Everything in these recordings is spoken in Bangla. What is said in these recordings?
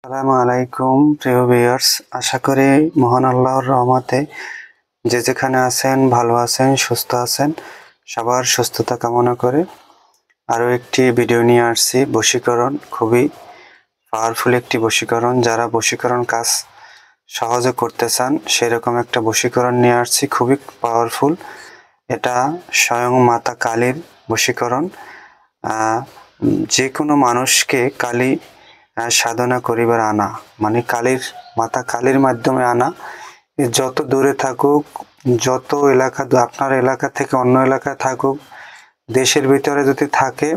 আসসালামু আলাইকুম প্রিয় ভিউয়ার্স, আশা করি মহান আল্লাহর রহমতে যে যেখানে আছেন ভালো আছেন, সুস্থ আছেন। সবার সুস্থতা কামনা করে আরও একটি ভিডিও নিয়ে আসছি। বশীকরণ খুবই পাওয়ারফুল একটি বশীকরণ। যারা বশীকরণ কাজ সহজে করতে চান সেরকম একটা বশীকরণ নিয়ে আসছি, খুবই পাওয়ারফুল। এটা স্বয়ং মাতা কালীর বশীকরণ। যে কোনো মানুষকে কালী সাধনা করিবার আনা, মানে কালীর মাতা কালীর মাধ্যমে আনা। যত দূরে থাকুক, যত এলাকা, আপনার এলাকা থেকে অন্য এলাকায় থাকুক, দেশের ভিতরে যদি থাকে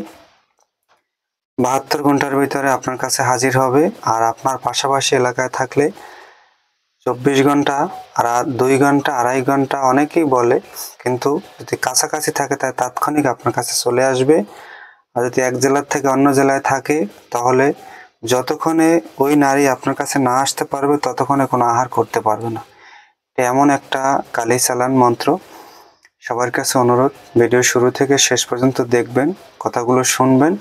72 ঘন্টার ভিতরে আপনার কাছে হাজির হবে। আর আপনার পাশাপাশি এলাকায় থাকলে 24 ঘন্টা আর 2 ঘন্টা 2.5 ঘন্টা অনেকেই বলে, কিন্তু যদি কাছাকাছি থাকে তাই তাৎক্ষণিক আপনার কাছে চলে আসবে। আর যদি এক জেলার থেকে অন্য জেলায় থাকে তাহলে যতক্ষণে ওই নারী আপনার কাছে না আসতে পারবে ততক্ষণে কোনো আহার করতে পারবে না। এমন একটা কালী চালান মন্ত্র। সবার কাছে অনুরোধ, ভিডিও শুরু থেকে শেষ পর্যন্ত দেখবেন, কথাগুলো শুনবেন।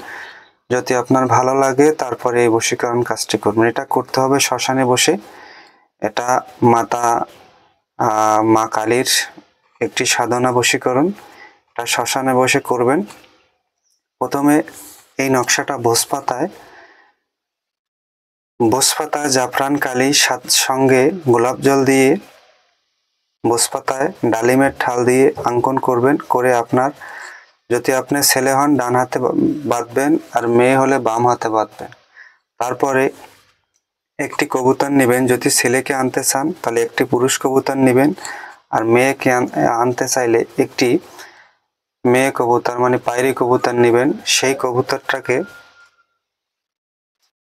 যদি আপনার ভালো লাগে তারপরে এই বশীকরণ কাজটি করবেন। এটা করতে হবে শ্মশানে বসে। এটা মা কালীর একটি সাধনা বশীকরণ। এটা শ্মশানে বসে করবেন। প্রথমে এই নকশাটা ভোজপাতায় জাফরান কালি সঙ্গে গোলাপ জল দিয়ে ভোজপাতায় ডালিমের ঠাল দিয়ে অঙ্কন করবেন। করে আপনার, যদি আপনি ছেলে হন ডান হাতে বাঁধবেন আর মেয়ে হলে বাম হাতে বাঁধবেন। তারপরে একটি কবুতর নেবেন। যদি ছেলেকে আনতে চান তাহলে একটি পুরুষ কবুতর নেবেন, আর মেয়েকে আনতে চাইলে একটি মেয়ে কবুতর মানে পায়রি কবুতর নেবেন। সেই কবুতরটাকে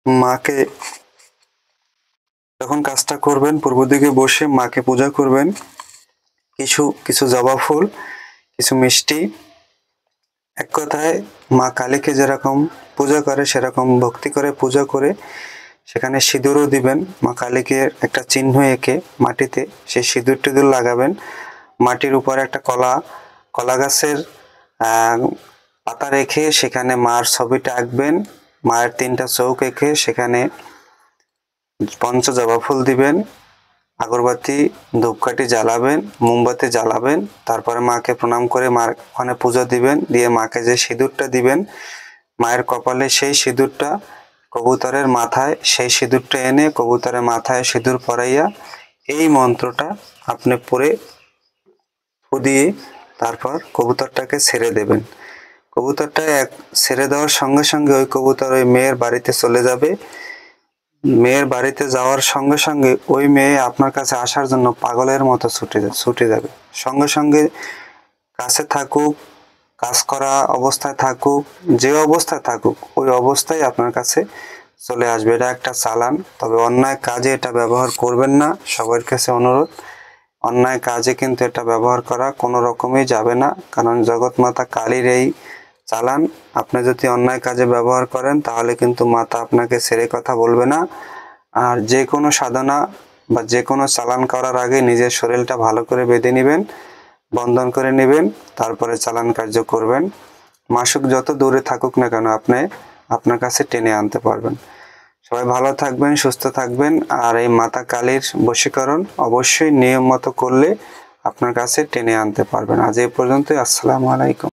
মাকে, যখন কাজটা করবেন পূর্ব দিকে বসে মাকে পূজা করবেন। কিছু জবা ফুল, কিছু মিষ্টি, এক কথায় মা কালীকে যেরকম পূজা করে সেরকম ভক্তি করে পূজা করে সেখানে সিঁদুরও দিবেন। মা কালীকে একটা চিহ্ন এঁকে মাটিতে সেই সিঁদুর টিঁদুর লাগাবেন। মাটির উপরে একটা কলা গাছের পাতা রেখে সেখানে মার ছবিটা আঁকবেন। মায়ের 3টা চোখ এঁকে সেখানে জবা ফুল দিবেন, আগরবাতি ধূপকাঠি জ্বালাবেন, মোমবাতি জ্বালাবেন। তারপরে মাকে প্রণাম করে মার ওখানে পূজা দিবেন। দিয়ে মাকে যে সিঁদুরটা দিবেন মায়ের কপালে, সেই সিঁদুরটা কবুতরের মাথায়, সেই সিঁদুরটা এনে কবুতরের মাথায় সিঁদুর পরাইয়া এই মন্ত্রটা আপনি পড়ে ফু দিয়ে তারপর কবুতরটাকে ছেড়ে দেবেন। কবুতরটা ছেড়ে দেওয়ার সঙ্গে সঙ্গে ওই কবুতর ওই মেয়ের বাড়িতে চলে যাবে। মেয়ের বাড়িতে যাওয়ার সঙ্গে সঙ্গে ওই মেয়ে আপনার কাছে আসার জন্য পাগলের মতো ছুটে যাবে। সঙ্গে সঙ্গে কাছে থাকুক, কাজ করা অবস্থায় থাকুক, যে অবস্থায় থাকুক ওই অবস্থায় আপনার কাছে চলে আসবে। এটা একটা চালান, তবে অন্যায় কাজে এটা ব্যবহার করবেন না। সবার কাছে অনুরোধ, অন্যায় কাজে কিন্তু এটা ব্যবহার করা কোনো রকমই যাবে না, কারণ জগৎমাতা কালীর এই চালান। আপনি যদি অন্যায় কাজে ব্যবহার করেন তাহলে কিন্তু মাতা আপনাকে ছেড়ে কথা বলবে না। আর যে কোনো সাধনা বা যে কোনো চালান করার আগে নিজের শরীরটা ভালো করে বেঁধে নেবেন, বন্ধন করে নেবেন, তারপরে চালান কার্য করবেন। মাসুক যত দূরে থাকুক না কেন আপনি আপনার কাছে টেনে আনতে পারবেন। সবাই ভালো থাকবেন, সুস্থ থাকবেন। আর এই মাতা কালীর বশীকরণ অবশ্যই নিয়ম মতো করলে আপনার কাছে টেনে আনতে পারবেন। আজ এই পর্যন্তই। আসসালামু আলাইকুম।